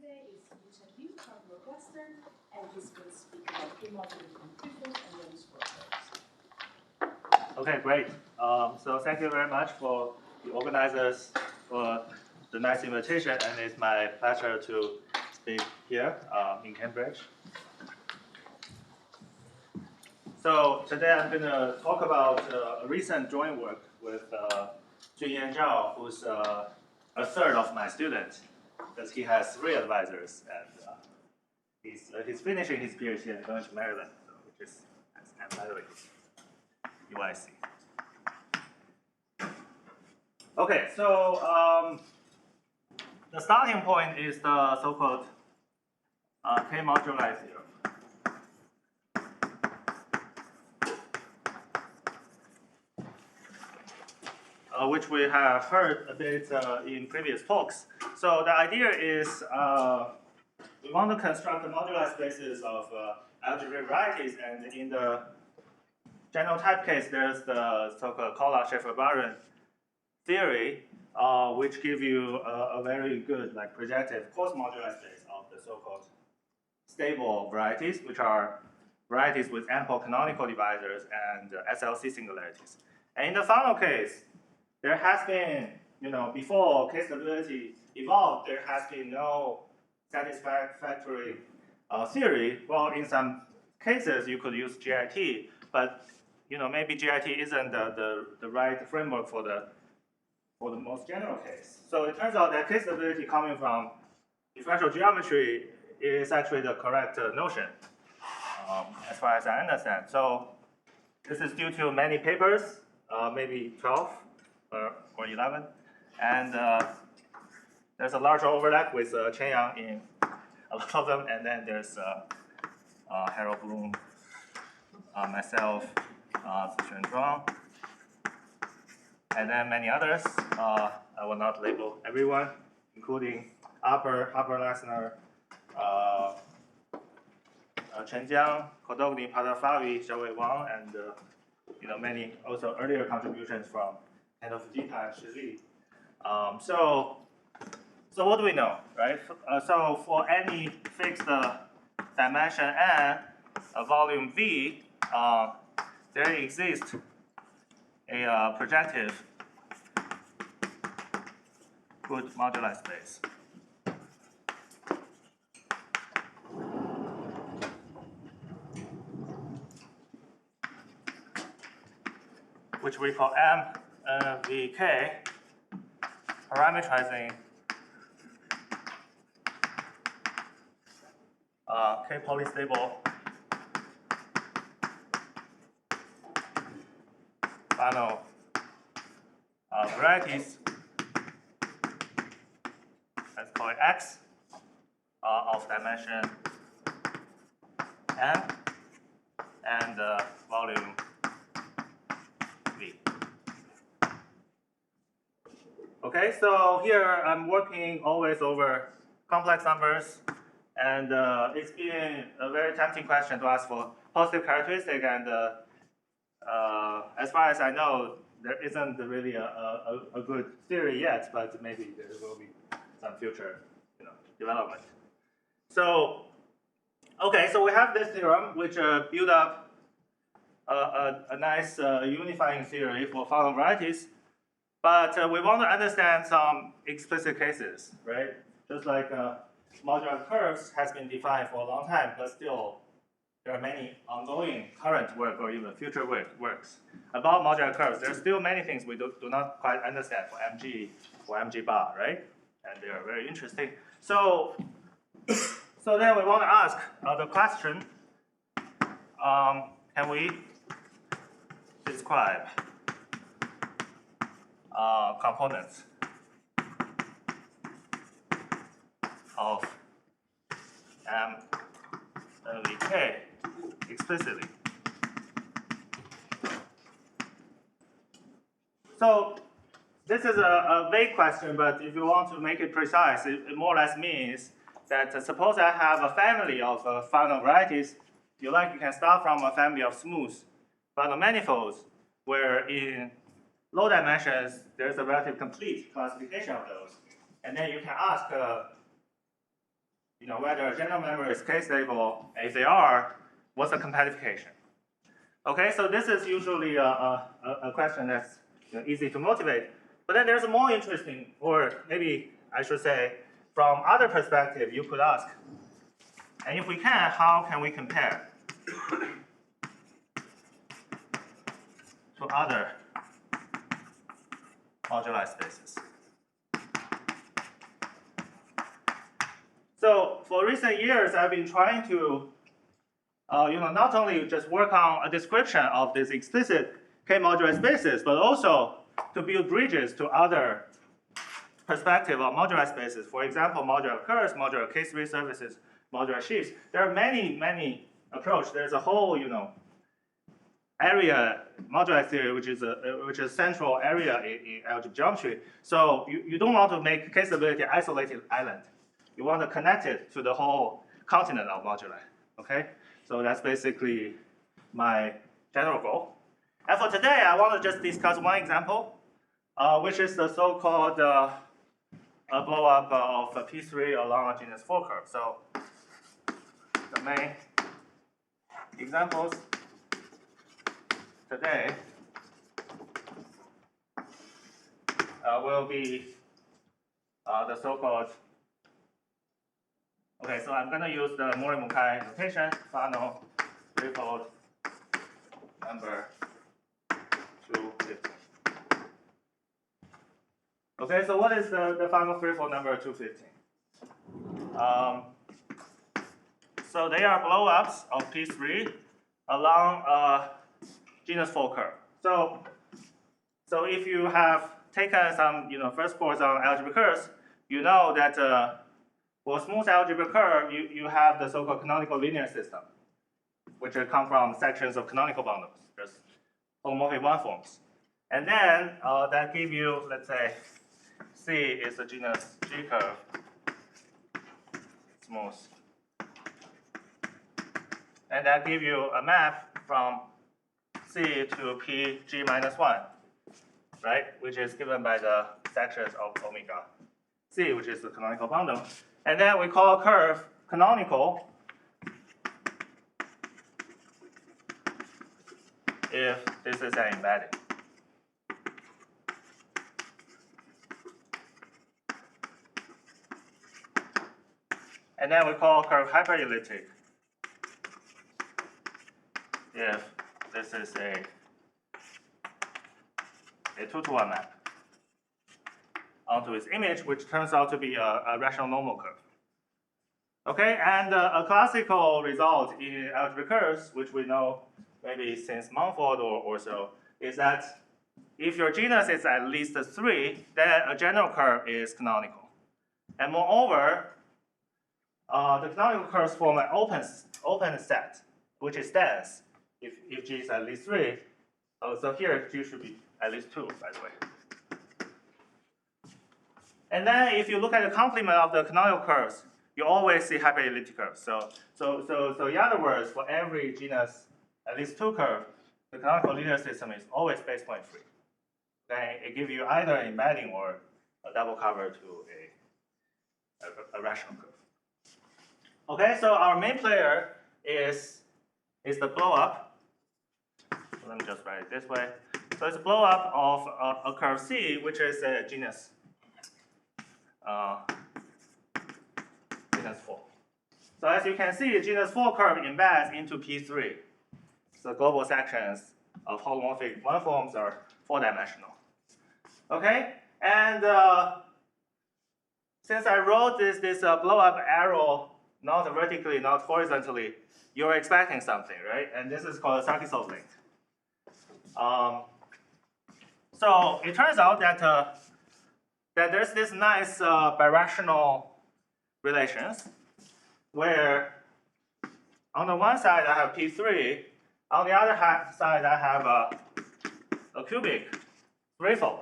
today is Yuchen Liu from Northwestern, and he's going to speak about K-moduli from threefolds and genus for. Okay, great. So thank you very much for the organizers for the nice invitation, and it's my pleasure to speak here in Cambridge. So today I'm going to talk about a recent joint work with Junyan Zhao, who's a third of my student, because he has 3 advisors, and he's finishing his PhD and going to Maryland, so, which is Maryland, UIC. Okay, so the starting point is the so-called K-moduli theorem. Which we have heard a bit in previous talks. So the idea is we want to construct the modular spaces of algebraic varieties, and in the general type case, there's the so-called Collar-Scheffer-Baron theory, which give you a very good projective coarse modular space of the so-called stable varieties, which are varieties with ample canonical divisors and SLC singularities. And in the Fano case, there has been, before K-stability evolved, there has been no satisfactory theory. Well, in some cases, you could use GIT, but maybe GIT isn't the right framework for the most general case. So it turns out that K-stability coming from differential geometry is actually the correct notion, as far as I understand. So this is due to many papers, maybe 12. Or 11, and there's a larger overlap with Chen Yang in a lot of them, and then there's Harold Bloom, myself, Yuchen Zhao, and then many others. I will not label everyone, including Harper Lessner, Chen Jiang, Kodogny, Padafavi, Xiaowei Wang, and many also earlier contributions from and of Gita and Shi Li. So what do we know, right? So for any fixed dimension n, a volume V, there exists a projective good moduli space. Which we call MVK, parameterizing K polystable Fano varieties, let's call it X, of dimension n and volume V. Okay, so here I'm working always over complex numbers, and it's been a very tempting question to ask for positive characteristic, and as far as I know, there isn't really a good theory yet, but maybe there will be some future development. So, okay, so we have this theorem which build up a nice unifying theory for Fano varieties. But we want to understand some explicit cases, right? Just like modular curves has been defined for a long time, but still there are many ongoing current work or even future works about modular curves. There are still many things we do not quite understand for MG or MG bar, right? And they are very interesting. So then we want to ask the question, can we describe components of MVK explicitly? So this is a vague question, but if you want to make it precise, it more or less means that suppose I have a family of Fano varieties. You can start from a family of smooth Fano manifolds, where in low dimensions, there's a relatively complete classification of those. And then you can ask whether a general member is k-stable. If they are, what's the compactification? Okay, so this is usually a question that's easy to motivate. But then there's a more interesting, or maybe I should say, from other perspective, you could ask, and if we can, how can we compare to other moduli spaces? So for recent years, I've been trying to, not only just work on a description of these explicit K-moduli spaces, but also to build bridges to other perspective of moduli spaces. For example, modular curves, modular K3 surfaces, modular sheaves. There are many, many approaches. There's a whole, area moduli theory, which is a central area in algebraic geometry. So you don't want to make K-stability isolated island. You want to connect it to the whole continent of moduli. Okay, so that's basically my general goal. And for today, I want to just discuss one example, which is the so-called blow up of a P3 along a genus 4 curve. So the main examples today will be the so-called, okay, so I'm going to use the Mori-Mukai notation, Fano threefold number 215. Okay, so what is the Fano threefold number 215? So they are blow-ups of P3 along a genus 4 curve. So if you have taken some first course on algebraic curves, you know that for smooth algebraic curve, you have the so-called canonical linear system, which come from sections of canonical bundles, just homomorphic one forms. And then that give you, let's say, C is a genus G curve, smooth. And that give you a map from C to Pg minus 1, right? Which is given by the sections of omega C, which is the canonical bundle. And then we call a curve canonical if this is an embedding. And then we call a curve hyperelliptic if this is a 2-to-1 map onto its image, which turns out to be a rational normal curve. Okay, and a classical result in algebraic curves, which we know maybe since Mumford or so, is that if your genus is at least 3, then a general curve is canonical. And moreover, the canonical curves form an open set, which is dense if G is at least 3. So here G should be at least 2, by the way. And then if you look at the complement of the canonical curves, you always see hyperelliptic curves. So in other words, for every genus at least 2 curve, the canonical linear system is always base point free. Then it gives you either an embedding or a double cover to a rational curve. Okay, so our main player is the blow up. So let me just write it this way. So it's a blow up of a curve C, which is a genus 4. So as you can see, genus 4 curve embeds into P3. So global sections of holomorphic one forms are 4-dimensional. Okay, and since I wrote this blow up arrow not vertically, not horizontally, you're expecting something, right? And this is called a Sarkisov link. So it turns out that that there's this nice birational relations where on the one side I have P3, on the other side I have a cubic threefold.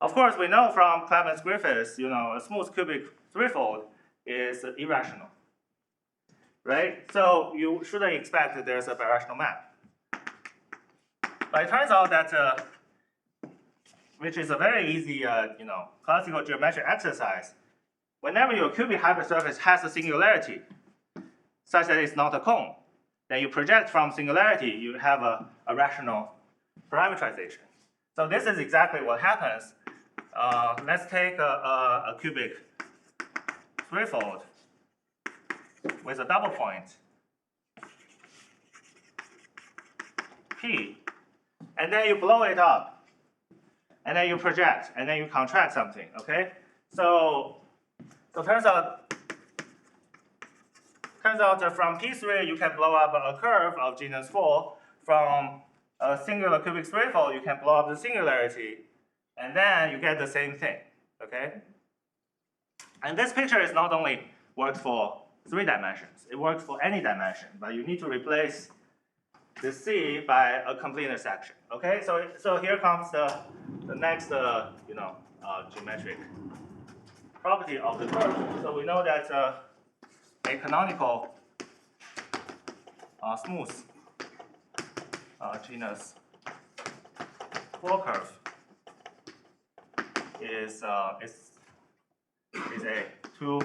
Of course, we know from Clemens-Griffiths, a smooth cubic threefold is irrational, right? So you shouldn't expect that there's a birational map. But it turns out that, which is a very easy, classical geometric exercise, whenever your cubic hypersurface has a singularity, such that it's not a cone, then you project from singularity, you have a rational parametrization. So this is exactly what happens. Let's take a cubic threefold with a double point P, and then you blow it up, and then you project, and then you contract something. Okay, so turns out that from P3 you can blow up a curve of genus 4. From a singular cubic threefold you can blow up the singularity, and then you get the same thing. Okay, and this picture is not only works for 3 dimensions, it works for any dimension, but you need to replace the C by a complete intersection. Okay, so here comes the next geometric property of the curve. So we know that a canonical smooth genus 4 curve is a 2,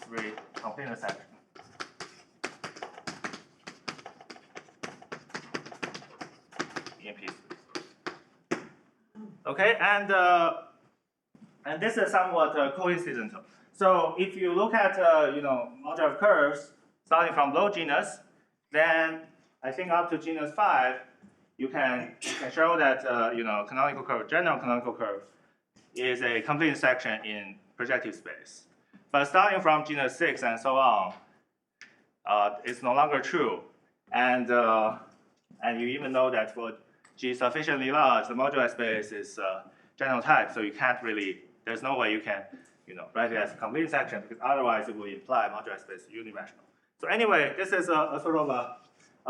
3 complete intersection. Okay, and this is somewhat coincidental. So if you look at modular curves starting from low genus, then I think up to genus 5, you can show that canonical curve, general canonical curve, is a complete intersection in projective space. But starting from genus 6 and so on, it's no longer true. And you even know that for G sufficiently large, the modular space is general type, so you can't really, there's no way you can write it as a complete intersection, because otherwise it would imply modular space unirational. So anyway, this is a sort of a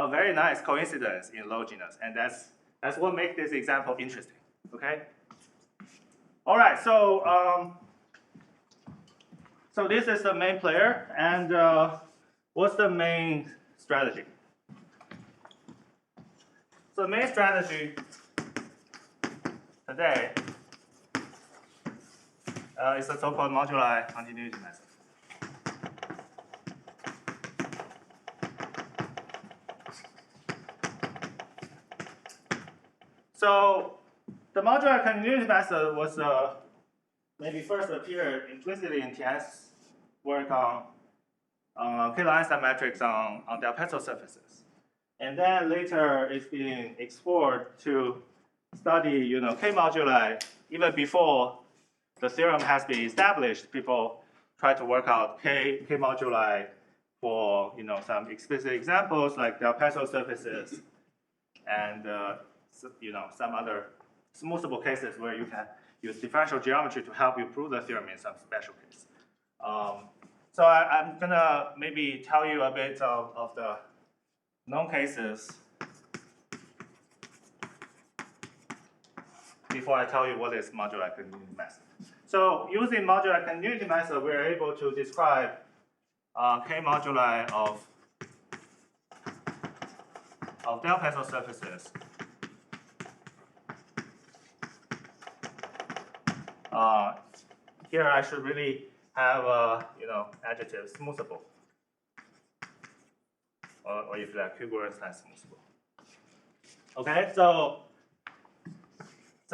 very nice coincidence in low genus, and that's what makes this example interesting. Okay. All right. So so this is the main player, and what's the main strategy? So the main strategy today is the so-called moduli continuity method. So the modular continuity method was maybe first appeared implicitly in Tian's work on K-line metrics on Del Pezzo surfaces. And then later it's been explored to study K-moduli. Even before the theorem has been established, people try to work out K-moduli for some explicit examples like Del Pezzo surfaces and some other smoothable cases where you can use differential geometry to help you prove the theorem in some special case. So I'm gonna maybe tell you a bit of the known cases before I tell you what is modular continuity method. So using modular continuity method, we're able to describe K-moduli of Del Pezzo surfaces here I should really have adjective smoothable, or if you like congruence and smoothable. Okay, so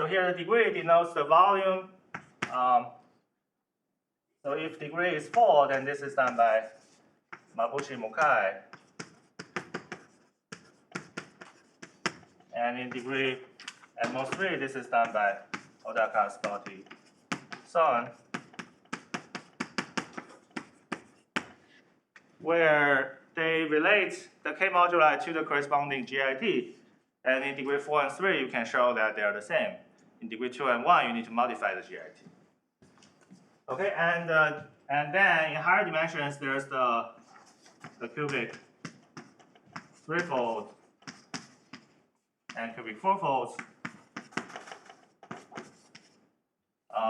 here the degree denotes the volume. So if degree is 4, then this is done by Mabuchi Mukai. And in degree at most 3, this is done by Odaka, Spotty, Son, where they relate the K-moduli to the corresponding GIT. And in degree 4 and 3, you can show that they are the same. In degree 2 and 1, you need to modify the GIT. Okay, and then in higher dimensions, there's the cubic threefold and cubic fourfolds,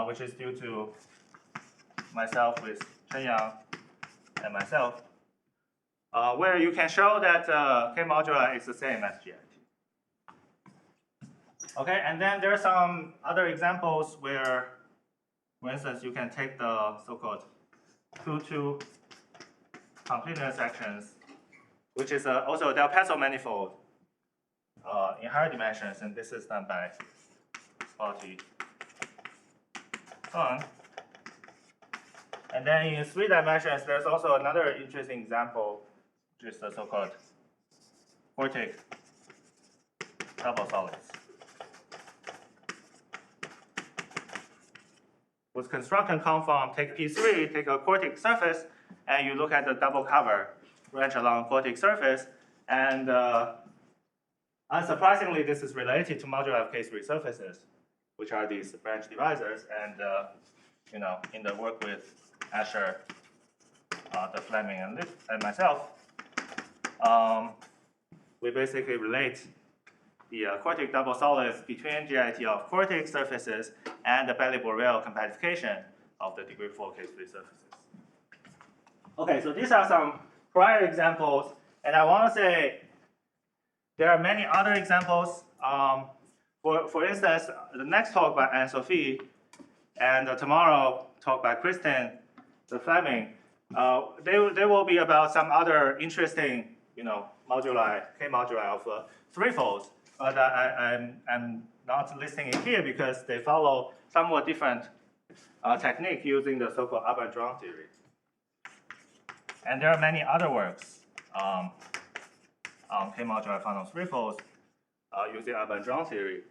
which is due to myself with Chunyang and myself, where you can show that K-moduli is the same as GIT. Okay, and then there are some other examples where, for instance, you can take the so-called two complete intersections, which is also a Del Peso manifold in higher dimensions, and this is done by Spotty Fun. And then in 3 dimensions, there's also another interesting example, which is the so-called quartic double solids. With construction come from take P3, take a quartic surface, and you look at the double cover branch along quartic surface, and unsurprisingly, this is related to moduli of K3 surfaces, which are these branch divisors, and in the work with Asher, the Fleming, and myself, we basically relate the quartic double solids between GIT of quartic surfaces and the Bailey-Borel compactification of the degree 4 K3 surfaces. Okay, so these are some prior examples, and I want to say there are many other examples. For instance, the next talk by Anne-Sophie and tomorrow talk by Kristen, the Fleming, they will be about some other interesting, moduli, K-moduli of threefolds. But I'm not listing it here because they follow somewhat different technique using the so-called Abendron theory. And there are many other works on K-moduli of Fano threefolds using Abendron theory.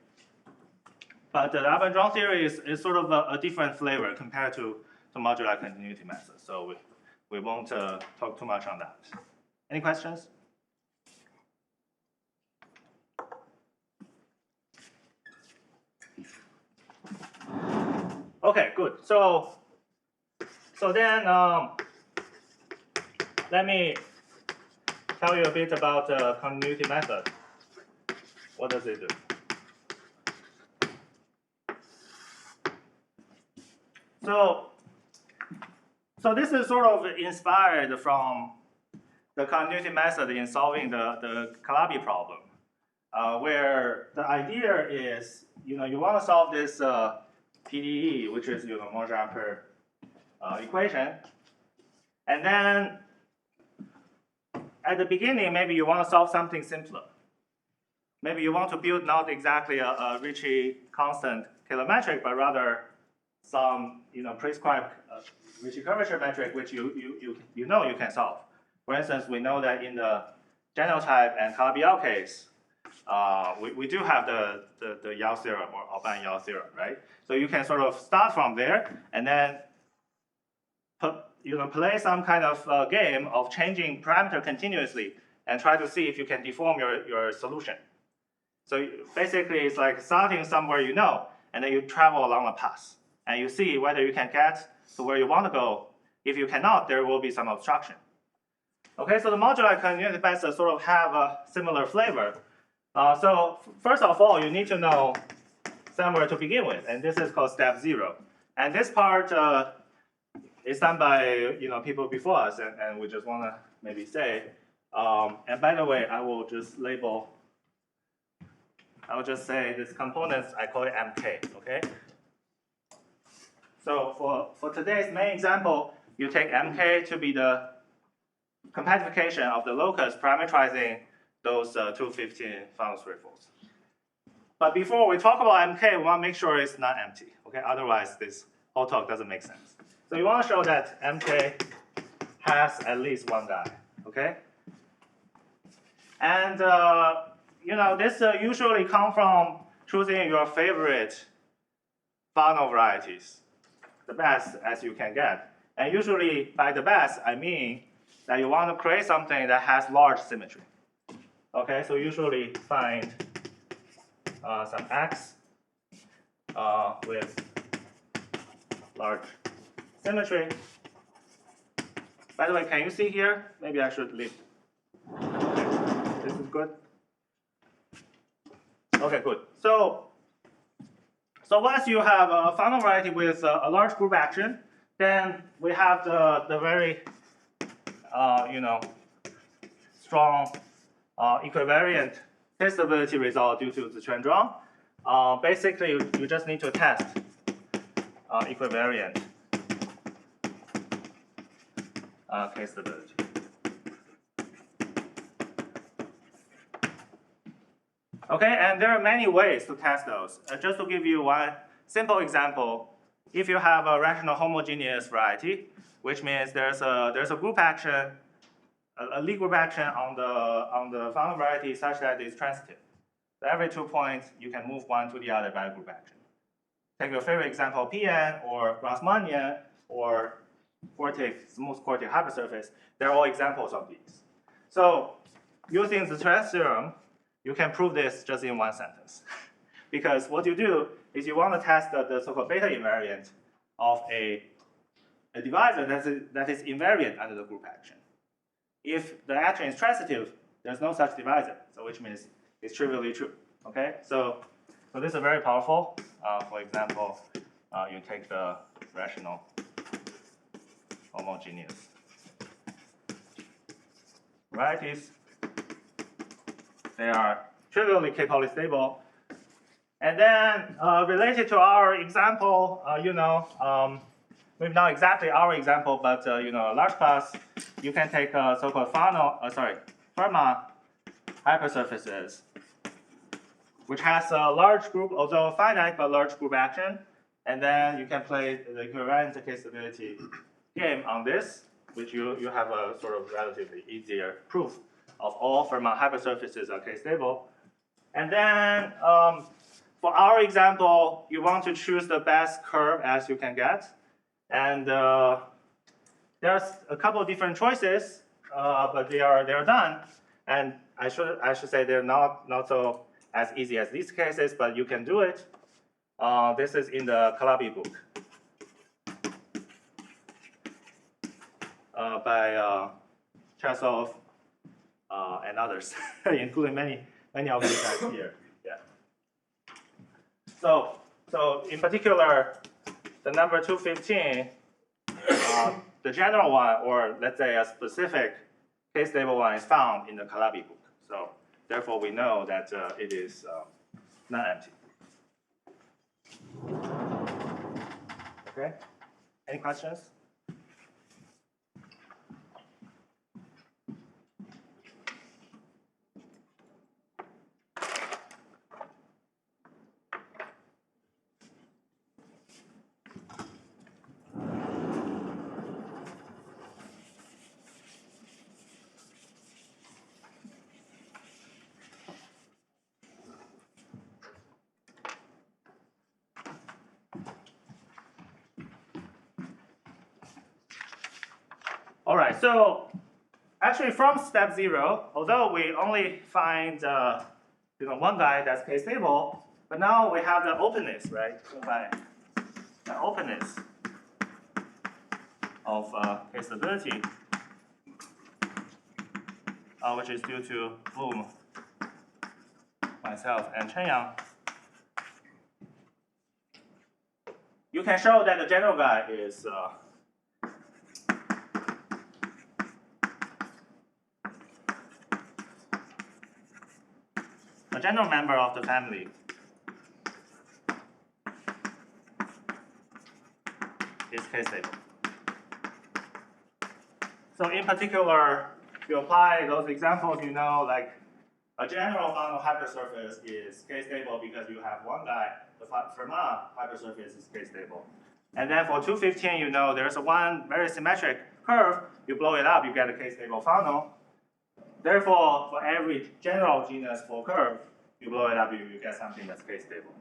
But the Abendron theory is sort of a different flavor compared to moduli continuity method. So we won't talk too much on that. Any questions? Okay, good. So then let me tell you a bit about the continuity method. What does it do? So this is sort of inspired from the continuity method in solving the Calabi problem, where the idea is, you want to solve this PDE, which is Monge-Ampere equation, and then at the beginning, maybe you want to solve something simpler. Maybe you want to build not exactly a Ricci constant kilometric, but rather some prescribed Ricci curvature metric, which you can solve. For instance, we know that in the genotype and Calabi-Yau case, we do have the Yau theorem or Alban-Yau theorem, right? So you can sort of start from there and then play some kind of game of changing parameter continuously and try to see if you can deform your solution. So basically, it's like starting somewhere and then you travel along a path, and you see whether you can get to where you want to go. If you cannot, there will be some obstruction. Okay, so the moduli continuity method sort of have a similar flavor. So first of all, you need to know somewhere to begin with, and this is called step 0. And this part is done by people before us, and we just want to maybe say. And by the way, I will just label. I will just say this components, I call it MK, okay? So for today's main example, you take MK to be the compactification of the locus parameterizing those 215 Fano threefolds. But before we talk about MK, we want to make sure it's not empty, okay? Otherwise, this whole talk doesn't make sense. So you want to show that MK has at least one die, okay? And this usually comes from choosing your favorite Fano varieties, the best as you can get. And usually, by the best, I mean that you want to create something that has large symmetry. Okay, so usually find some X with large symmetry. By the way, can you see here? Maybe I should leave. Okay, this is good. Okay, good. So once you have a Fano variety with a large group action, then we have the very strong equivariant testability result due to the Zhuan. Basically, you just need to test equivariant K-stability. Okay, and there are many ways to test those. Just to give you one simple example, if you have a rational homogeneous variety, which means there's a group action, a Lie group action on the Fano variety such that it's transitive. So every 2 points, you can move one to the other by a group action. Take your favorite example, PN or Grassmannian or smooth quartic hypersurface. They're all examples of these. So using the Trans theorem, you can prove this just in one sentence. Because what you do is you want to test the so-called beta invariant of a divisor that is invariant under the group action. If the action is transitive, there's no such divisor, so which means it's trivially true. Okay, so this is very powerful. For example, you take the rational homogeneous varieties. They are trivially K-polystable. And then related to our example, maybe not exactly our example, but a large class, you can take so-called Fermat hypersurfaces, which has a large group, although finite but large group action, and then you can play the equivalent K-stability game on this, which you have a sort of relatively easier proof of all Fermat hypersurfaces are K-stable. And then for our example, you want to choose the best curve as you can get. And there's a couple of different choices, but they are done. And I should say they're not so as easy as these cases, but you can do it. This is in the Calabi book by Casalaina and others, including many of you guys here. Yeah. So in particular, the number 215, the general one, or let's say a specific K-stable one, is found in the Calabi book. So therefore, we know that it is non-empty. Okay. Any questions? All right, so actually from step 0, although we only find one guy that's K-stable, but now we have the openness, right? So by the openness of K-stability, which is due to Bloom, myself, and Chunyang, you can show that the general guy is a general member of the family is K-stable. So in particular, if you apply those examples, like a general Fano hypersurface is K-stable because you have one guy, the Fermat hypersurface is K-stable. And then for 215, there's one very symmetric curve. You blow it up, you get a K-stable Fano. Therefore, for every general genus for curve, you blow it up, you get something that's K-stable.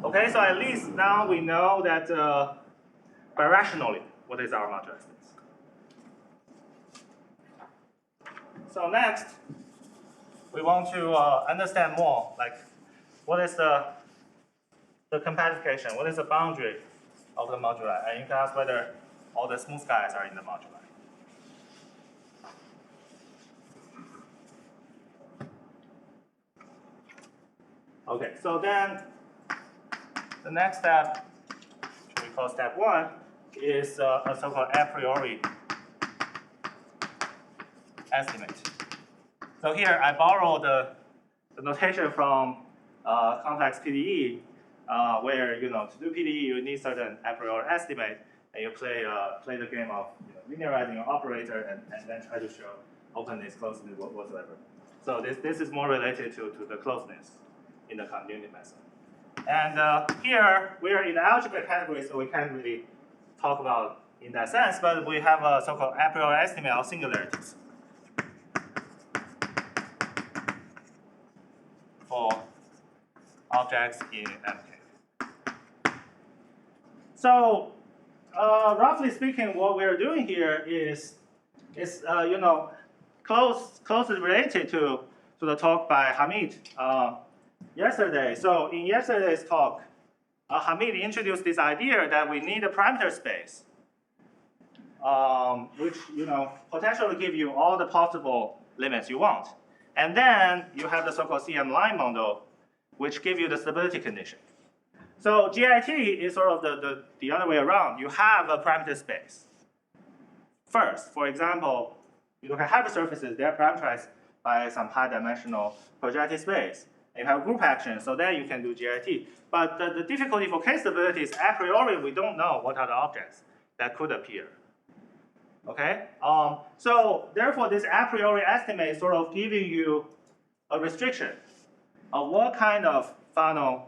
Okay, so at least now we know that birationally, what is our modulus space. So next, we want to understand more, like what is the compactification, what is the boundary of the moduli, and you can ask whether all the smooth guys are in the moduli. Okay, so then the next step, which we call step 1, is a so-called a priori estimate. So here I borrow the notation from complex PDE, where to do PDE you need certain a priori estimate, and you play the game of linearizing your operator and then try to show openness, closeness, whatsoever. So this is more related to the closeness in the continuity method. And here we are in the algebra category, so we can't really talk about in that sense, but we have a so-called a priori estimate of singularities for objects in MK. So roughly speaking, what we're doing here is closely related to the talk by Hamid yesterday. So in yesterday's talk, Hamid introduced this idea that we need a parameter space, which potentially give you all the possible limits you want. And then you have the so-called CM line model, which give you the stability condition. So GIT is sort of the other way around. You have a parameter space. First, for example, you look at hypersurfaces, they're parameterized by some high-dimensional projective space. And you have group action, so then you can do GIT. But the difficulty for K-stability is a priori we don't know what are the objects that could appear. Okay? So therefore, this a priori estimate is sort of giving you a restriction of what kind of Fano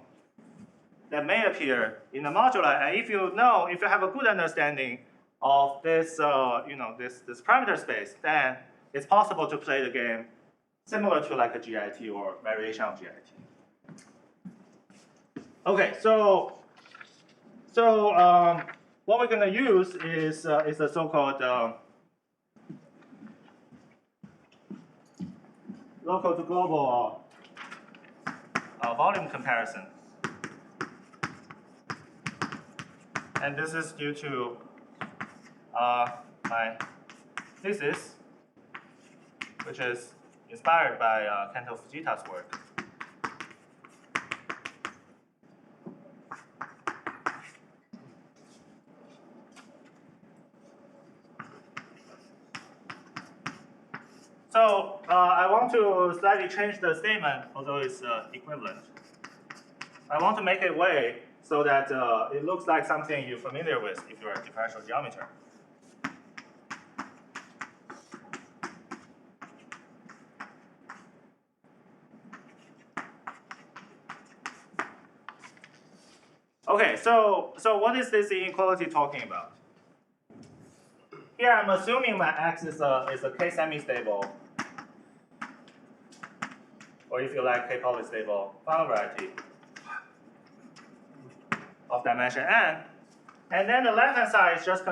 that may appear in the modular. And if you have a good understanding of this, this parameter space, then it's possible to play the game similar to like a GIT or variation of GIT. Okay, so what we're going to use is the so-called local to global volume comparison. And this is due to my thesis, which is inspired by Kento Fujita's work. So I want to slightly change the statement, although it's equivalent. I want to make it way so that it looks like something you're familiar with if you're a differential geometer. Okay, so what is this inequality talking about? Here I'm assuming my X is a K semi-stable, or if you like, K polystable Fano variety of dimension n. And then the left-hand side is just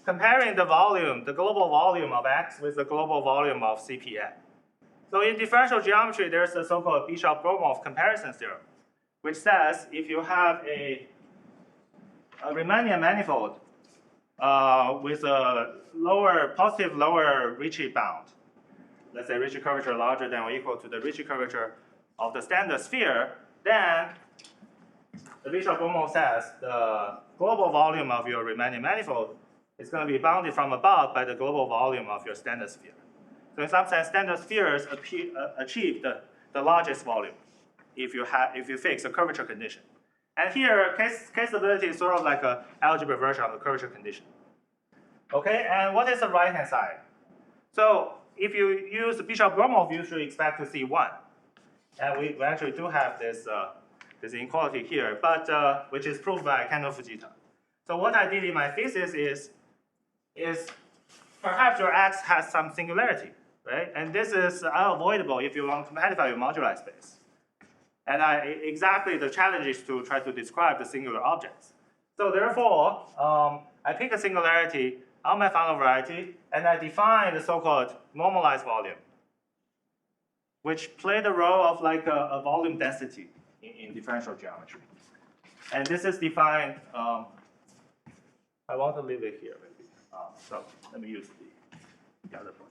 comparing the volume, the global volume of X with the global volume of Cpn. So in differential geometry, there's the so-called Bishop-Gromov comparison theorem, which says if you have a Riemannian manifold with a positive lower Ricci bound, let's say Ricci curvature larger than or equal to the Ricci curvature of the standard sphere, then the Bishop-Gromov says the global volume of your Riemannian manifold is going to be bounded from above by the global volume of your standard sphere. So in some sense, standard spheres achieve the largest volume if you fix a curvature condition. And here, K-stability is sort of like an algebra version of the curvature condition. Okay, and what is the right-hand side? So if you use the Bishop-Gromov, you should expect to see 1. And we actually do have this inequality here, but which is proved by Kento Fujita. So what I did in my thesis is perhaps your X has some singularity, right? And this is unavoidable if you want to modify your moduli space. And exactly the challenge is to try to describe the singular objects. So therefore, I pick a singularity on my Fano variety, and I define the so-called normalized volume, which play the role of like a volume density in differential geometry. And this is defined, I want to leave it here maybe. So let me use the other one.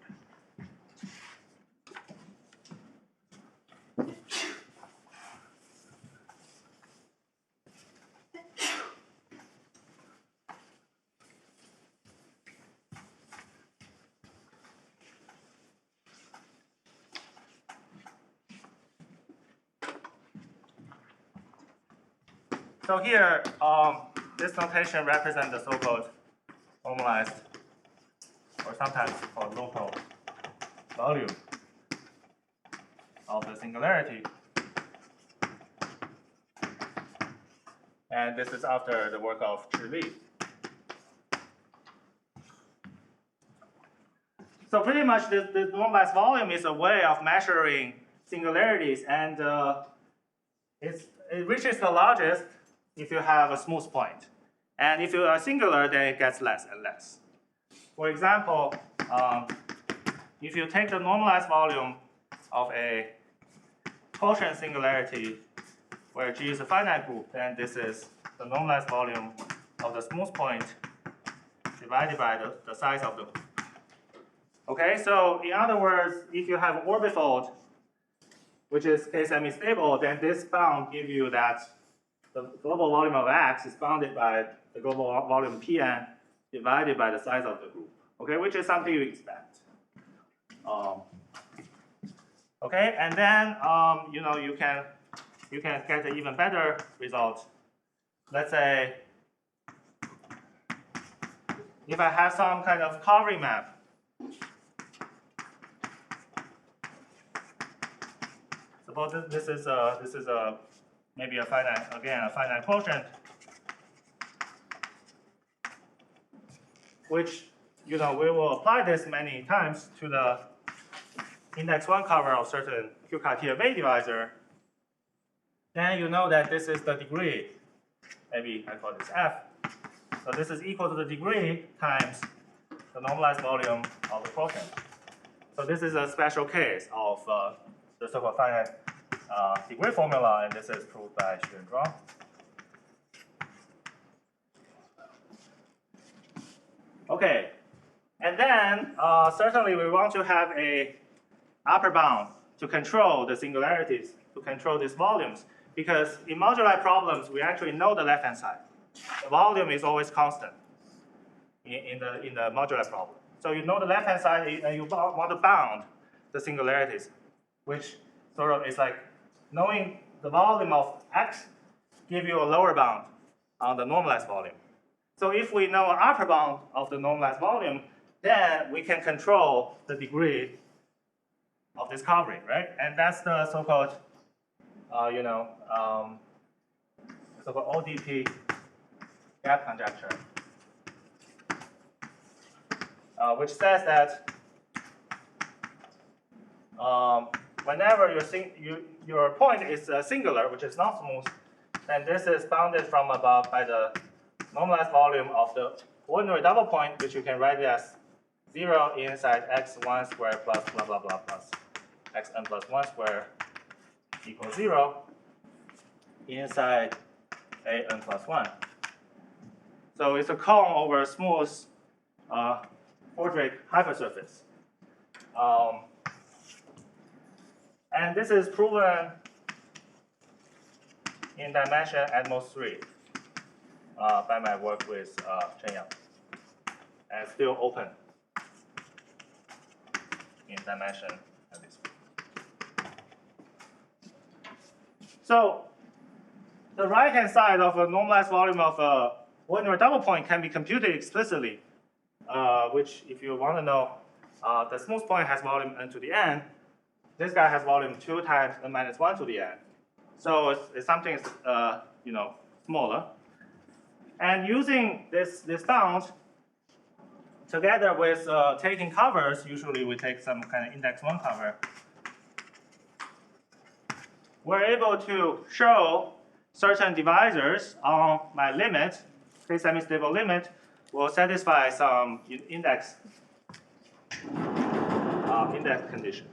So here, this notation represents the so-called normalized, or sometimes called local volume of the singularity. And this is after the work of Li. So pretty much the normalized volume is a way of measuring singularities, and it reaches the largest if you have a smooth point. And if you are singular, then it gets less and less. For example, if you take the normalized volume of a quotient singularity where G is a finite group, then this is the normalized volume of the smooth point divided by the size of the group. Okay, so in other words, if you have an orbifold, which is K-semi-stable, then this bound gives you that the global volume of X is bounded by the global volume Pn divided by the size of the group. Okay, which is something you expect. Okay, and then you know, you can get an even better result. Let's say if I have some kind of covering map, suppose this is maybe a finite quotient, which you know we will apply this many times to the index 1 cover of certain Q Cartier Way divisor. Then you know that this is the degree. Maybe I call this F. So this is equal to the degree times the normalized volume of the quotient. So this is a special case of the so-called finite degree formula, and this is proved by Yuchen Zhao. Okay, and then certainly we want to have a upper bound to control the singularities, to control these volumes, because in moduli problems we actually know the left-hand side. The volume is always constant in the modular problem. So you know the left-hand side, and you want to bound the singularities, which sort of is like knowing the volume of X give you a lower bound on the normalized volume. So if we know an upper bound of the normalized volume, then we can control the degree of this covering, right? And that's the so-called, so-called ODP gap conjecture, which says that whenever your point is singular, which is not smooth, then this is bounded from above by the normalized volume of the ordinary double point, which you can write it as 0 inside x1 squared plus blah blah blah plus xn plus 1 squared equals 0 inside an plus 1. So it's a cone over a smooth quadratic hypersurface. And this is proven in dimension at most 3 by my work with Chen Yang, and still open in dimension at this point. So the right-hand side of a normalized volume of a ordinary double point can be computed explicitly, which if you want to know, the smooth point has volume n to the n. This guy has volume 2 times n minus 1 to the n. So it's something smaller. And using this bound together with taking covers, usually we take some kind of index 1 cover, we're able to show certain divisors on my limit, K semi-stable limit, will satisfy some index condition.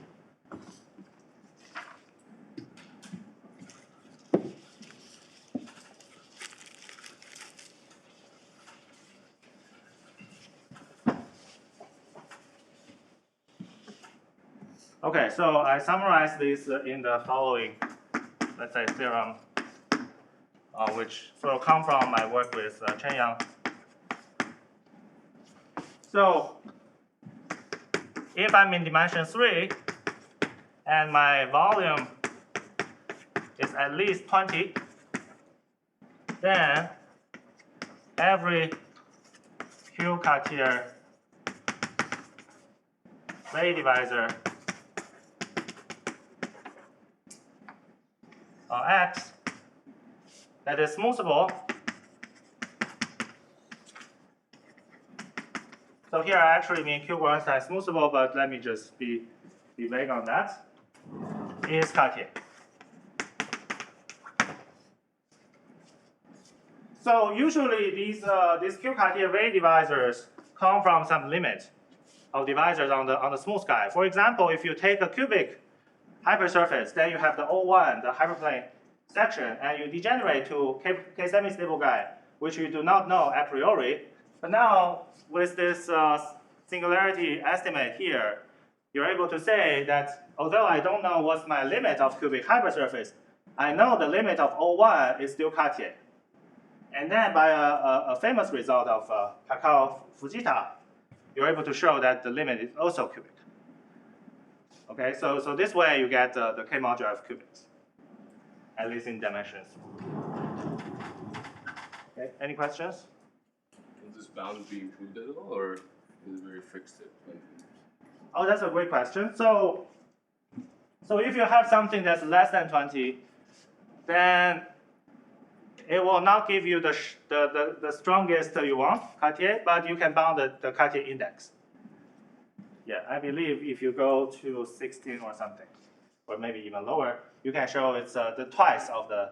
Okay, so I summarize this in the following, let's say, theorem, which sort of come from my work with Chen Yang. So if I'm in dimension 3 and my volume is at least 20, then every Q Cartier ray divisor on X that is smoothable. So here I actually mean Q Grandstein is smoothable, but let me just be vague on that. Is Cartier. So usually these Q Cartier ray divisors come from some limit of divisors on the smooth guy. For example, if you take a cubic hypersurface, then you have the O1, the hyperplane section, and you degenerate to K semi-stable guy, which you do not know a priori. But now with this singularity estimate here, you're able to say that although I don't know what's my limit of cubic hypersurface, I know the limit of O1 is still Cartier. And then by a famous result of Kakao-Fujita, you're able to show that the limit is also cubic. Okay, so this way you get the K-moduli of cubics, at least in dimensions. Okay, any questions? Can this bound be improved at all, or is it very fixed at 20 meters? Oh, that's a great question. So if you have something that's less than 20, then it will not give you the strongest you want, Cartier, but you can bound the Cartier index. Yeah, I believe if you go to 16 or something, or maybe even lower, you can show it's the twice of the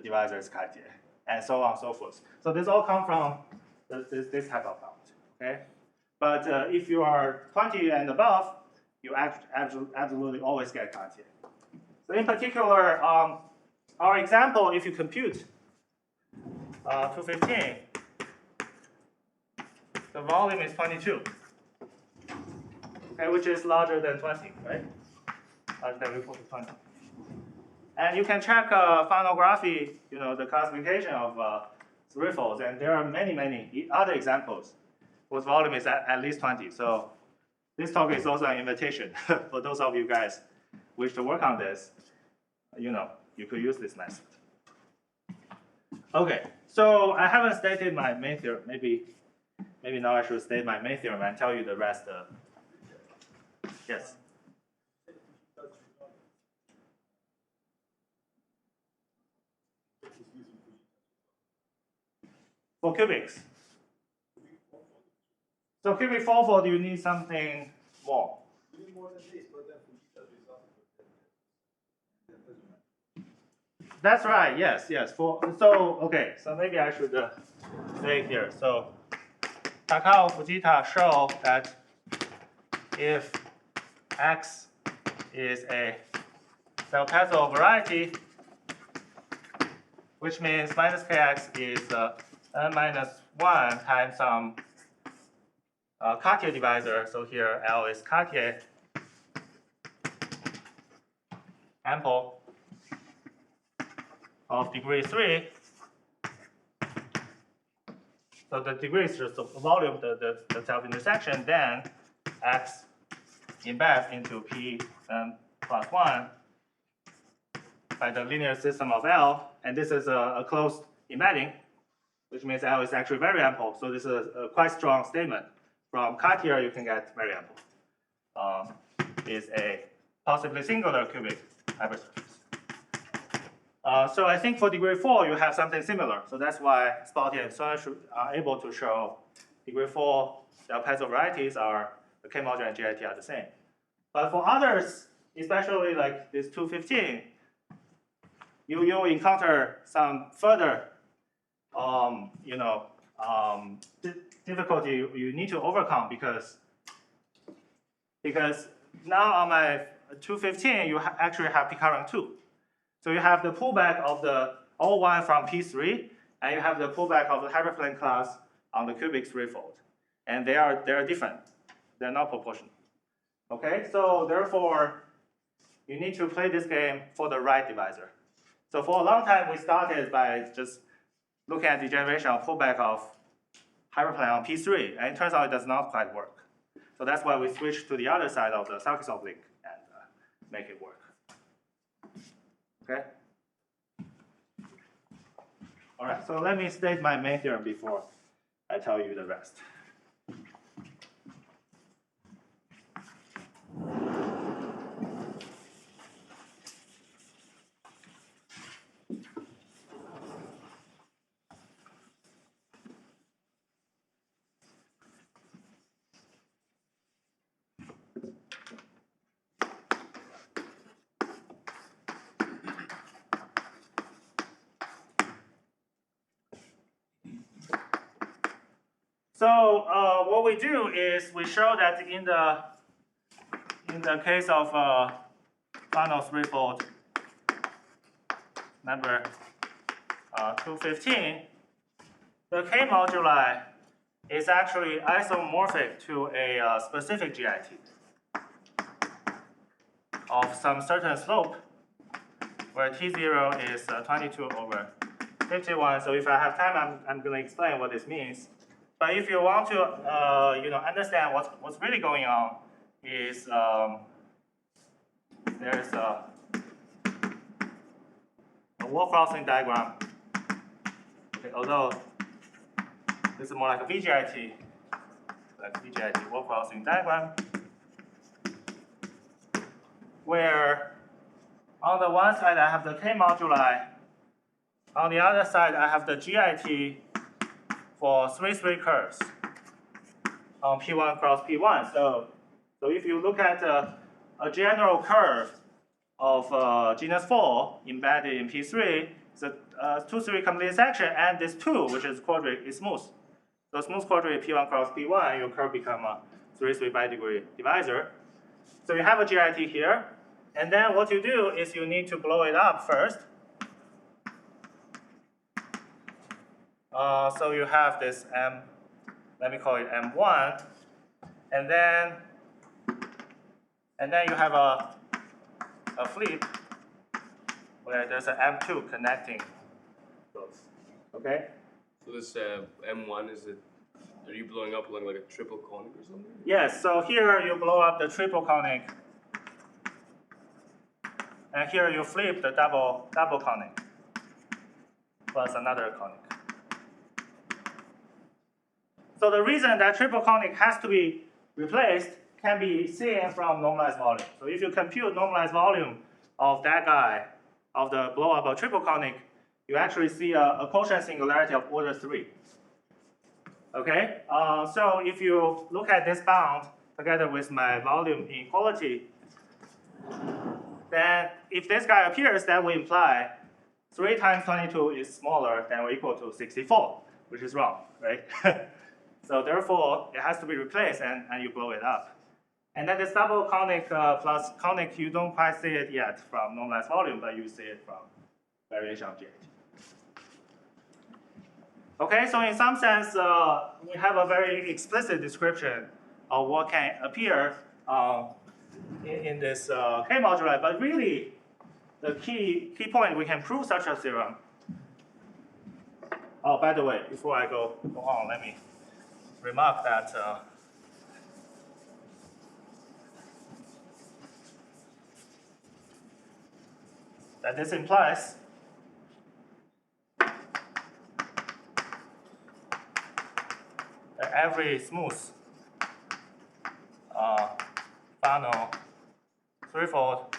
divisor is Cartier, and so on and so forth. So this all come from this type of bound, okay? But if you are 20 and above, you absolutely always get Cartier. So in particular, our example, if you compute 215, the volume is 22, okay, which is larger than 20, right? Larger than or equal to 20. And you can check phanography, the classification of threefolds, and there are many other examples whose volume is at least 20. So this talk is also an invitation for those of you guys who wish to work on this. You could use this method. Okay, so I haven't stated my main theorem. Maybe now I should state my main theorem and tell you the rest. Yes. For cubics. So cubic fourfold, you need something more. You need more than this, but then Fujita's result. That's right. Yes. So maybe I should say here. So Kakao Fujita show that if X is a Del-Pezzo variety, which means minus Kx is n minus 1 times some Cartier divisor. So here L is Cartier ample of degree 3. So the degree is just the volume, the self-intersection, then X embeds into P plus 1 by the linear system of L, and this is a closed embedding, which means L is actually very ample. So this is a quite strong statement. From Cartier, you can get very ample. Is a possibly singular cubic hypersurface. So I think for degree 4, you have something similar. So that's why Spalti and Sun are able to show degree 4 Del-Pezzo varieties are the K-moduli and GIT are the same. But for others, especially like this 215, you encounter some further, difficulty you need to overcome because now on my 215 you actually have pcurrent 2. So you have the pullback of the O1 from P3, and you have the pullback of the hyperplane class on the cubic threefold, and they are different. They're not proportional. Okay, so therefore you need to play this game for the right divisor. So for a long time we started by just looking at degeneration or pullback of hyperplane on P3, and it turns out it does not quite work. So that's why we switched to the other side of the Sarkisov link and make it work. Okay? All right, so let me state my main theorem before I tell you the rest. So what we do is we show that in the case of Fano threefold number 215, the K-moduli is actually isomorphic to a specific GIT of some certain slope, where T0 is 22/51. So if I have time, I'm going to explain what this means. But if you want to understand what's really going on, is there's a wall crossing diagram. Okay, although this is more like a VGIT, wall crossing diagram, where on the one side I have the K-moduli, on the other side I have the GIT for 3 curves on P1 cross P1. So if you look at a general curve of genus 4 embedded in P3, it's a 2-3 complete section, and this 2, which is quadratic, is smooth. So smooth quadratic P1 cross P1, your curve become a 3 bi-degree divisor. So you have a GIT here, and then what you do is you need to blow it up first. So you have this M, let me call it M1, and then you have a flip where there's an M2 connecting those. Okay? So this M1, are you blowing up like a triple conic or something? Yes, so here you blow up the triple conic, and here you flip the double conic plus another conic. So the reason that triple conic has to be replaced can be seen from normalized volume. So if you compute normalized volume of that guy, of the blow up of triple conic, you actually see a quotient singularity of order 3. Okay, so if you look at this bound together with my volume inequality, then if this guy appears, that will imply 3 times 22 is smaller than or equal to 64, which is wrong, right? So therefore, it has to be replaced, and you blow it up. And then this double conic plus conic, you don't quite see it yet from normalized volume, but you see it from variation of GIT. Okay, so in some sense, we have a very explicit description of what can appear in this K-moduli, but really, the key point, we can prove such a theorem. Oh, by the way, before I go on, let me remark that this implies that every smooth Fano threefold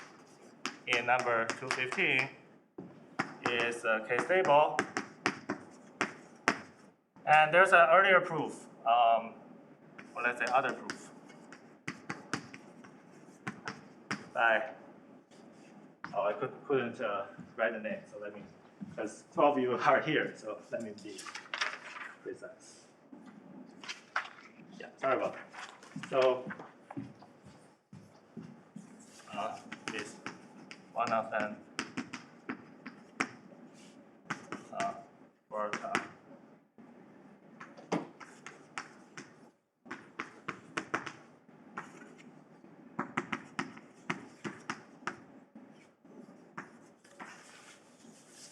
in number 215 is K-stable. And there's an earlier proof, or let's say other proof, by, I couldn't write the name, so let me, because 12 of you are here, so let me be precise. Yeah, sorry about that. So, is one of them work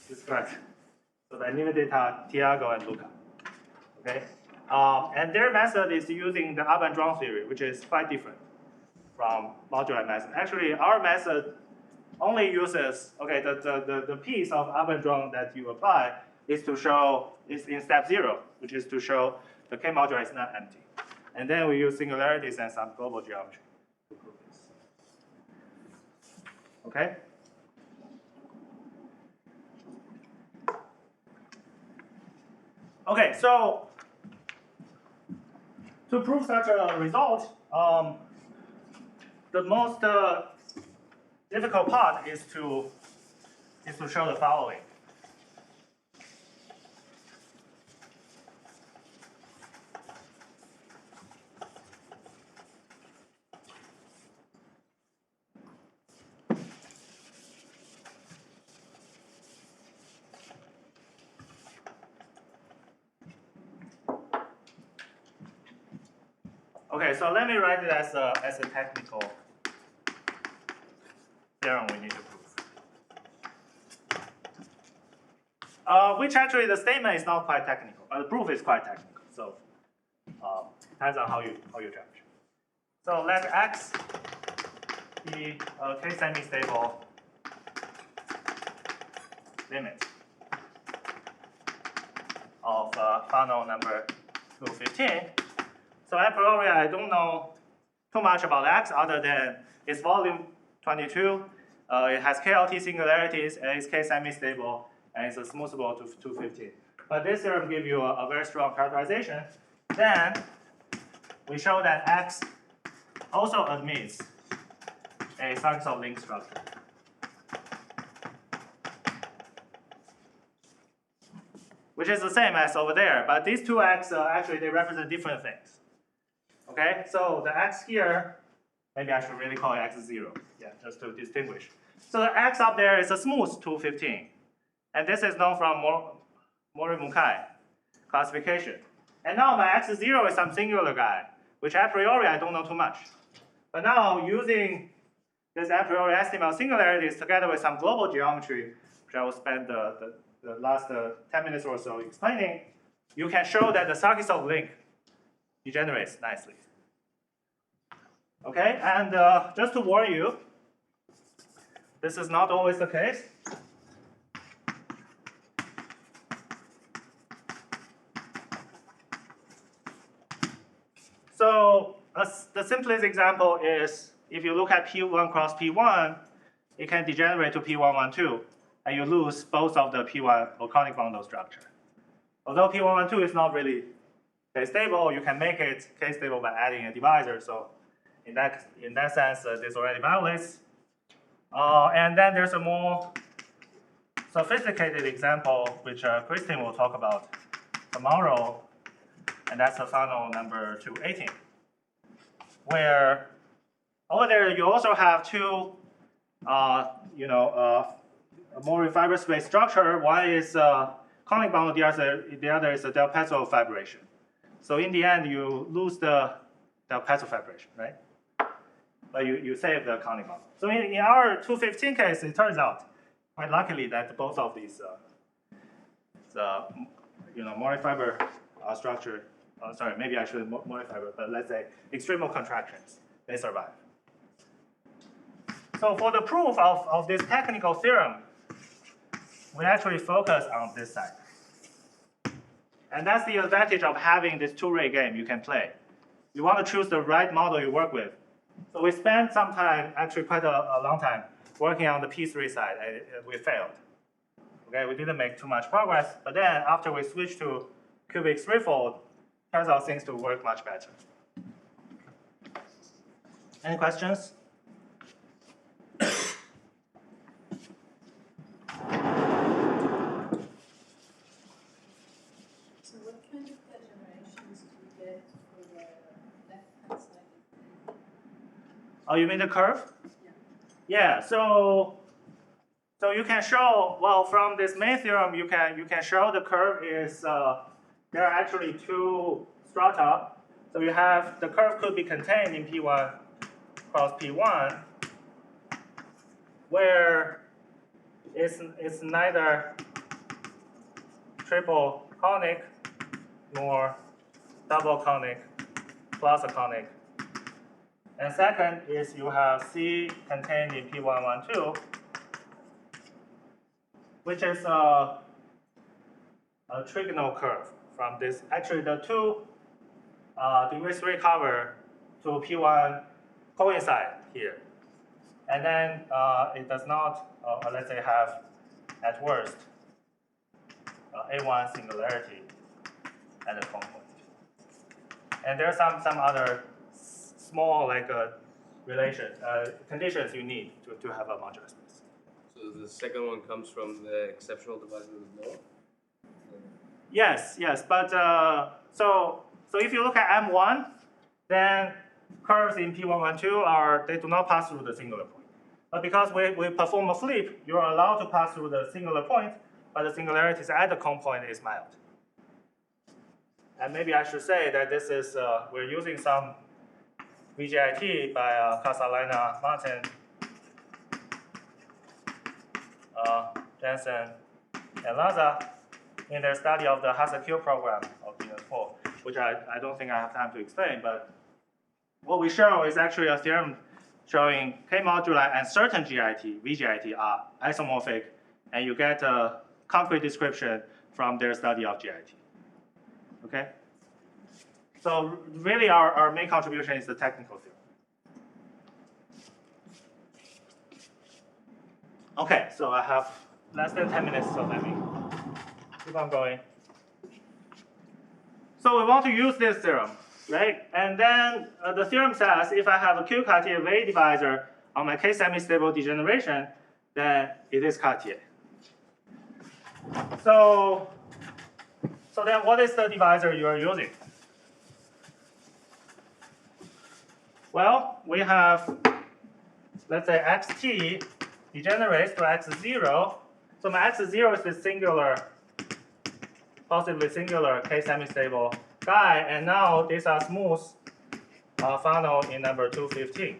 is correct. So the data Tiago and Luca. Okay, and their method is using the up and down theory, which is quite different from moduli method. Actually, our method only uses, okay, the piece of up and down that you apply is to show, is in step 0, which is to show the K-moduli is not empty. And then we use singularities and some global geometry to prove this. Okay? Okay, so to prove such a result, the most difficult part is to show the following. Okay, so let me write it as a technical theorem we need to prove. Which actually the statement is not quite technical, but the proof is quite technical. So depends on how you judge. So let X be a K-semi-stable limit of Fano number 215. So a priori, I don't know too much about X other than its volume 22. It has KLT singularities, and it's K-semi-stable, and it's smoothable to 215. But this theorem gives you a very strong characterization. Then we show that X also admits a Sarkisov link structure. Which is the same as over there, but these two X actually they represent different things. Okay, so the X here, maybe I should really call it X0, yeah, just to distinguish. So the X up there is a smooth 215, and this is known from Mori-Mukai classification. And now my X0 is some singular guy, which a priori I don't know too much. But now using this a priori estimate of singularities together with some global geometry, which I will spend the last 10 minutes or so explaining, you can show that the Sarkisov link degenerates nicely. Okay, and just to warn you, this is not always the case. So the simplest example is if you look at P1 cross P1, it can degenerate to P112, and you lose both of the P1 or conic bundle structure. Although P112 is not really K-stable, you can make it K-stable by adding a divisor. So in that sense, this already violates. And then there's a more sophisticated example, which Christine will talk about tomorrow, and that's the Fano number 218, where over there you also have two, more fiber space structure. One is conic bundle, the other is a del Petzl fibration. So in the end, you lose the del Petzl fibration, right? But you save the conic bundle. So in our 215 case, it turns out quite luckily that both of these, more fiber structure. Sorry, maybe I should more fiber, but let's say extremal contractions, they survive. So for the proof of this technical theorem, we actually focus on this side. And that's the advantage of having this two-ray game you can play. You want to choose the right model you work with. So we spent some time, actually quite a long time, working on the P3 side, and we failed. Okay, we didn't make too much progress, but then after we switched to cubic threefold, turns out things to work much better. Any questions? Oh, you mean the curve? Yeah. So you can show, well, from this main theorem, you can show the curve is there are actually two strata. So you have the curve could be contained in P1 cross P1, where it's neither triple conic nor double conic plus a conic. And second is you have C contained in P112, which is a trigonal curve from this. Actually, the two degree 3 cover to P1 coincide here. and then it does not, let's say, have at worst A1 singularity at the cone point. And there are some other small conditions you need to have a modular space. So the second one comes from the exceptional divisor of law? Yes, but so if you look at M1, then curves in P112 they do not pass through the singular point. But because we perform a flip, you're allowed to pass through the singular point, but the singularities at the cone point is mild. And maybe I should say that this is we're using some VGIT by Casalaina-Martin-Jensen-Laza in their study of the Haskell program of genus 4, which I don't think I have time to explain, but what we show is actually a theorem showing K-moduli and certain GIT, VGIT, are isomorphic, and you get a concrete description from their study of GIT. Okay? So really our main contribution is the technical theorem. Okay, so I have less than 10 minutes, so let me keep on going. So we want to use this theorem, right? And then the theorem says if I have a Q Cartier V divisor on my K semi-stable degeneration, then it is Cartier. So then what is the divisor you are using? Well, we have, let's say, xt degenerates to x0. So my x0 is this singular, possibly singular K semi-stable guy, and now these are smooth Fano in number 215.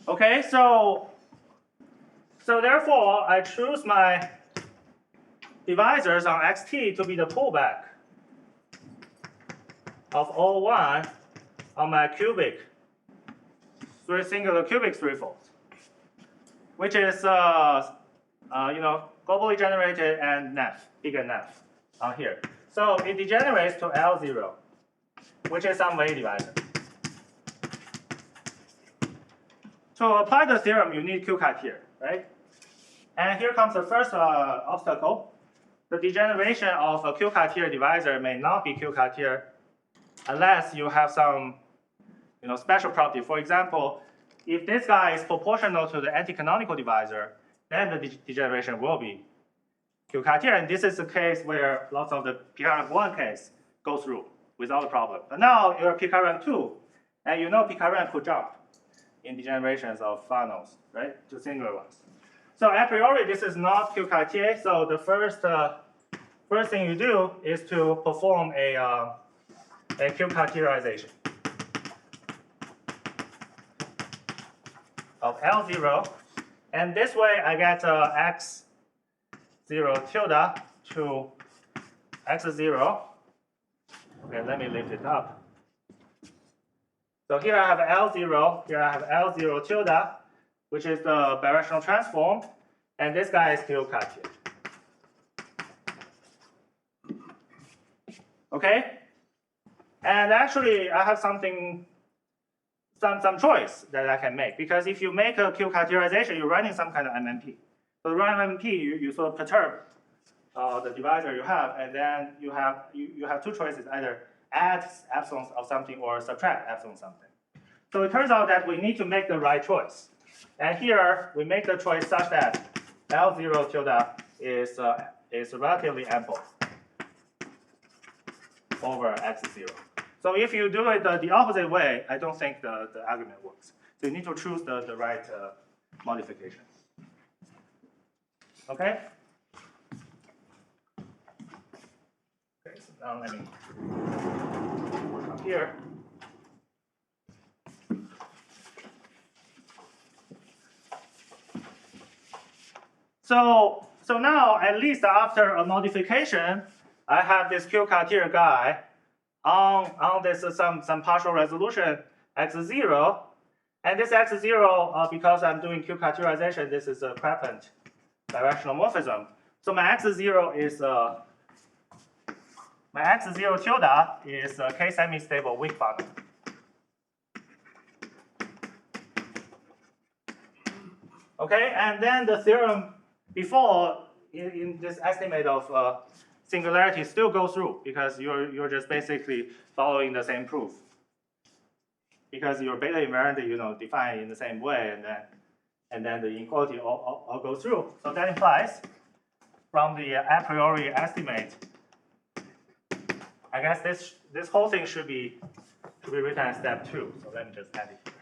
Okay, so therefore I choose my divisors on xt to be the pullback of O1 on my cubic, singular cubic threefolds, which is globally generated and nef, big and nef on here. So it degenerates to L0, which is some V divisor. To apply the theorem, you need Q Cartier, right? And here comes the first obstacle. The degeneration of a Q Cartier divisor may not be Q Cartier unless you have some special property. For example, if this guy is proportional to the anti-canonical divisor, then the degeneration will be Q Cartier. And this is the case where lots of the Picard rank 1 case go through without a problem. But now you're Picard rank 2, and you know Picard rank could jump in degenerations of Fanos, right, to singular ones. So a priori, this is not Q Cartier. So the first thing you do is to perform a Q Cartierization of L0, and this way I get x0 tilde to x0. Okay, let me lift it up. So here I have L0, here I have L0 tilde, which is the birational transform, and this guy is Q Cartier. Okay? And actually, I have some choice that I can make, because if you make a Q Cartierization, you're running some kind of MMP. So to run MMP, you sort of perturb the divisor you have, and then you have two choices: either add epsilon of something or subtract epsilon something. So it turns out that we need to make the right choice, and here we make the choice such that L0 tilde is relatively ample over x0. So if you do it the opposite way, I don't think the argument works. So you need to choose the right modification. Okay? Okay, so now let me work up here. So now, at least after a modification, I have this Q Cartier guy on this some partial resolution x0, and this x0 because I'm doing Q Cartierization, this is a crampant birational morphism. So my x0 is my x0 tilde is K semi-stable weak Fano. Okay, and then the theorem before in this estimate of singularity still goes through because you're just basically following the same proof. Because your beta invariant, defined in the same way, and then the inequality all goes through. So that implies from the a priori estimate, I guess this whole thing should be written as step 2. So let me just add it here.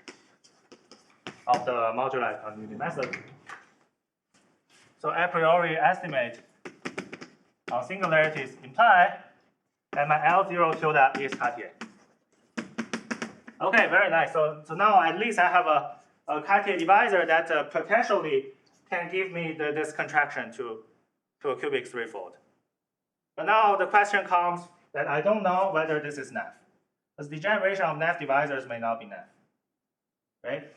Of the moduli continuity method. So a priori estimate on singularities imply that my L0 tilde is Cartier. Okay, very nice. So now at least I have a Cartier divisor that potentially can give me this contraction to a cubic threefold. But now the question comes that I don't know whether this is NAF. Because degeneration of NAF divisors may not be NAF. Right?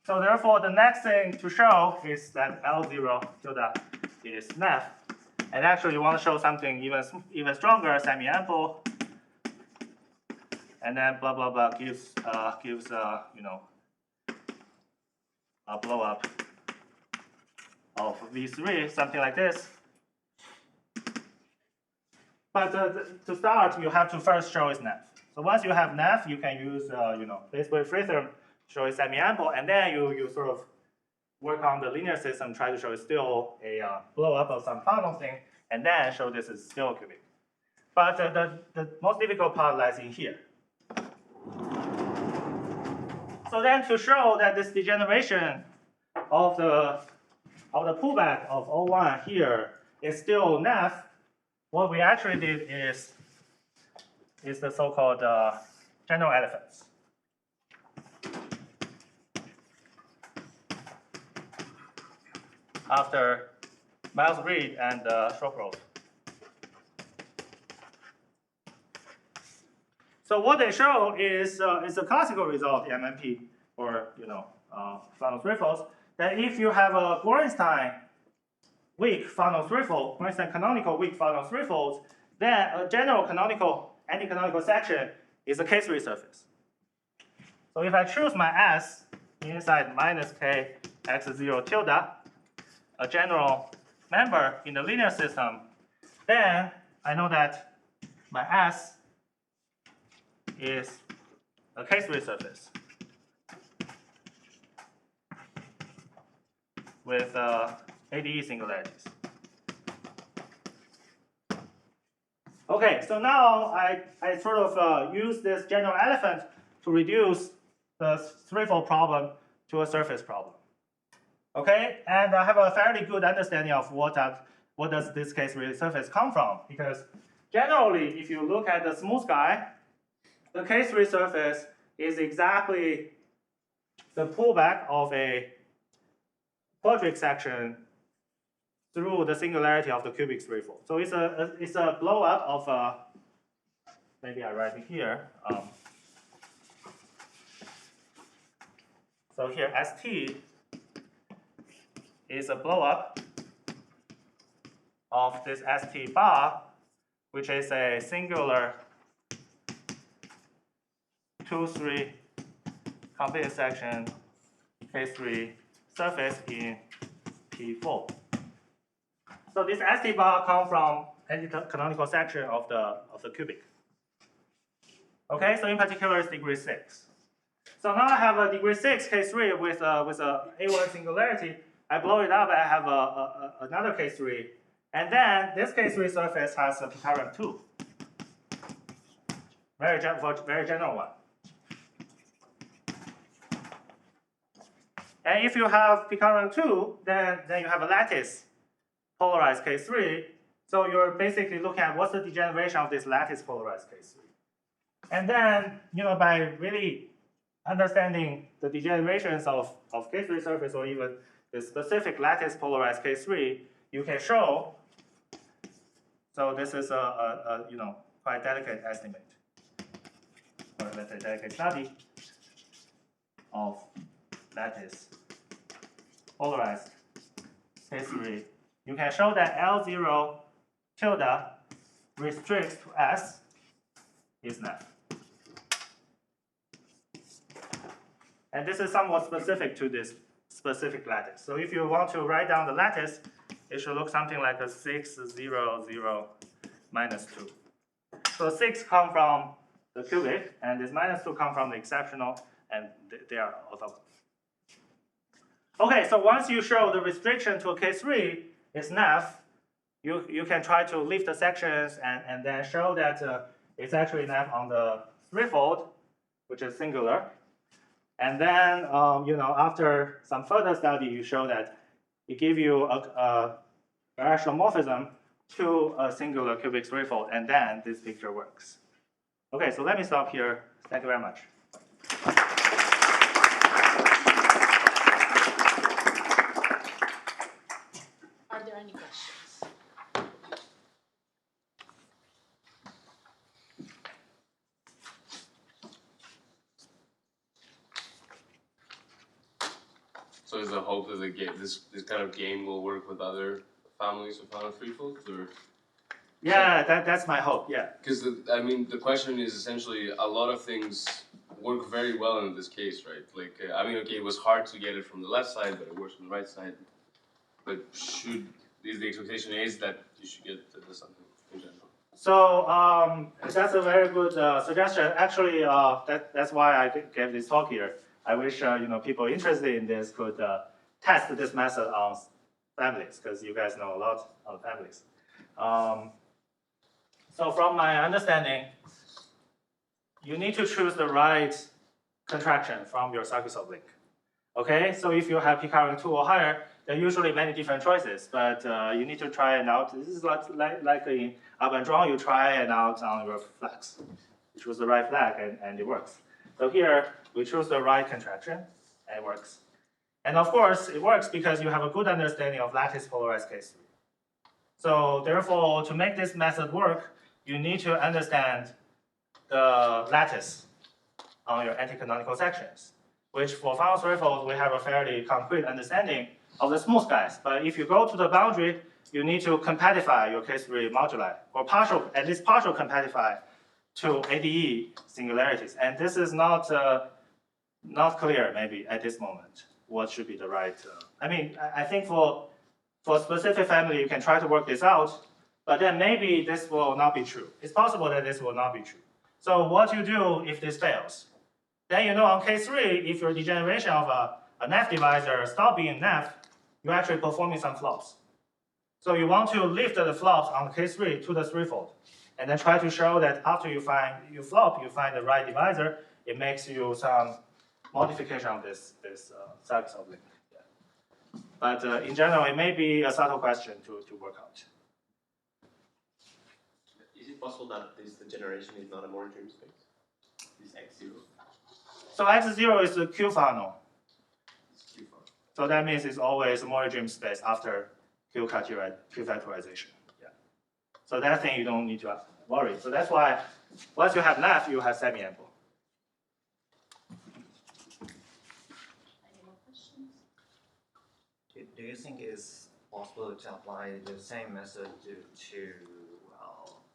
So therefore, the next thing to show is that L0 tilde is NAF. And actually, you want to show something even stronger, semi-ample, and then blah blah blah gives a blow up of V3, something like this. But to start, you have to first show it's NAF. So once you have NAF, you can use basically free theorem to show it's semi-ample, and then you sort of work on the linear system, try to show it's still a blow up of some Fano thing, and then show this is still cubic. But the most difficult part lies in here. So then to show that this degeneration of the pullback of O1 here is still NAF, what we actually did is the so-called general elephants. After Miles Reed and Prof. So what they show is a classical result, MMP, or Fano threefolds, that if you have a Gorenstein weak Fano threefold, Gorenstein canonical weak Fano threefolds, then a general canonical anti-canonical section is a K3 surface. So if I choose my S inside minus K x0 tilde, a general member in the linear system, then I know that my S is a K3 surface with ADE singularities. Okay, so now I sort of use this general elephant to reduce the threefold problem to a surface problem. Okay, and I have a fairly good understanding of what does this K3 surface come from, because generally, if you look at the smooth guy, the K3 surface is exactly the pullback of a quadric section through the singularity of the cubic threefold. So it's a blow up of maybe I write it here. So here ST is a blow up of this ST bar, which is a singular 2-3 complete section K3 surface in P4. So this ST bar comes from anti-canonical section of the cubic. Okay, so in particular it's degree 6. So now I have a degree 6 K3 with a A1 singularity. I blow it up, I have another K3. And then this K3 surface has a Picarium 2. Very general one. And if you have Picarium 2, then you have a lattice polarized K3. So you're basically looking at what's the degeneration of this lattice polarized K3. And then, by really understanding the degenerations of K3 surface or even the specific lattice polarized K3, you can show. So this is a quite delicate estimate, or let's say delicate study of lattice polarized K3. You can show that L0 tilde restricts to S is NAF. And this is somewhat specific to this specific lattice. So if you want to write down the lattice, it should look something like a 6, 0, 0, minus 2. So 6 come from the cubic, and this minus 2 come from the exceptional, and they are orthogonal. Okay, so once you show the restriction to a K3 is NF, you can try to lift the sections and then show that it's actually NF on the threefold, which is singular. And then, after some further study, you show that it gives you a birational morphism to a singular cubic threefold, and then this picture works. Okay, so let me stop here. Thank you very much. Are there any questions? So is the hope that this kind of game will work with other families of Fano threefolds, or? Yeah, that's my hope. Yeah. Because the question is essentially a lot of things work very well in this case, right? Like, it was hard to get it from the left side, but it works from the right side. But the expectation is that you should get something in general. So that's a very good suggestion. Actually, that's why I gave this talk here. I wish people interested in this could test this method on families, because you guys know a lot on families. So from my understanding, you need to choose the right contraction from your Sarkisov link. Okay, so if you have p-current 2 or higher, there are usually many different choices, but you need to try it out. This is like in Abendron, you try it out on your flags. You choose the right flag and it works. So here, we choose the right contraction and it works. And of course, it works because you have a good understanding of lattice-polarized case. So therefore, to make this method work, you need to understand the lattice on your anti-canonical sections, which for Fano threefold, we have a fairly concrete understanding of the smooth guys. But if you go to the boundary, you need to compactify your K3 moduli, or at least partial compactify to ADE singularities. And this is not clear, maybe, at this moment, what should be the right. I think for a specific family, you can try to work this out, but then maybe this will not be true. It's possible that this will not be true. So what you do if this fails? Then on K3, if your degeneration of a NF divisor stop being NF, you're actually performing some flops. So you want to lift the flops on K3 to the threefold, and then try to show that after you find the right divisor, it makes you some modification of this Sarkisov link. Yeah. But in general, it may be a subtle question to work out. Is it possible that this degeneration is not a more dream space? This X0? So X0 is the Q Fano. It's Q Fano. So that means it's always a more dream space after Q factorization. Yeah. So that thing you don't need to worry. So that's why once you have NF, you have semi-ample. Any more questions? Do you think it's possible to apply the same method to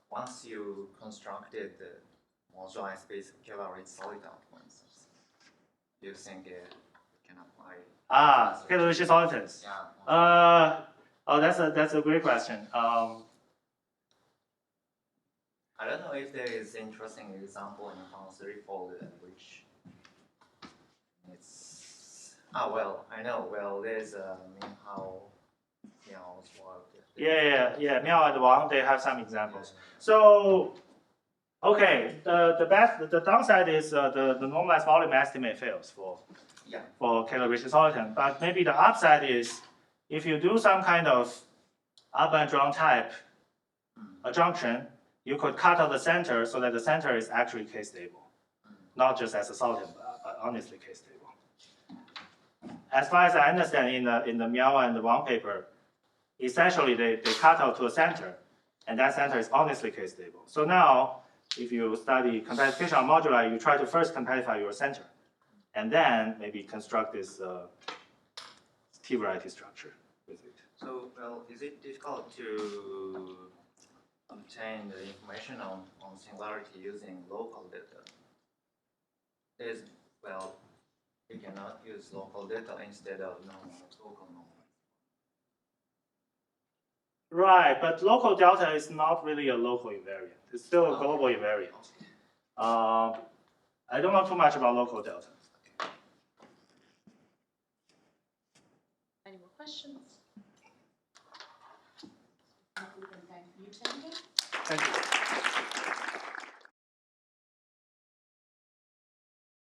once you constructed the moduli space K-moduli solid for instance? Do you think it can apply? K-moduli solitons. Yeah. That's a great question. I don't know if there is interesting example in Fano threefold in which it's I know. Well, there's Miao's work. Yeah. Miao and Wang, they have some examples. So, okay, the downside is the normalized volume estimate fails for K-moduli soliton. But maybe the upside is if you do some kind of Abendron type adjunction, you could cut out the center so that the center is actually K-stable, not just as a soliton, but honestly K-stable. As far as I understand in the Miao and the Wang paper, essentially they cut out to a center, and that center is honestly K-stable. So now, if you study compactification of moduli, you try to first compactify your center, and then maybe construct this T-variety structure with it. So, is it difficult to obtain the information on singularity using local data? You cannot use local data instead of local normal. Right, but local delta is not really a local invariant. It's still a global invariant. I don't know too much about local delta. Any more questions? We can thank Yuchen again. Thank you.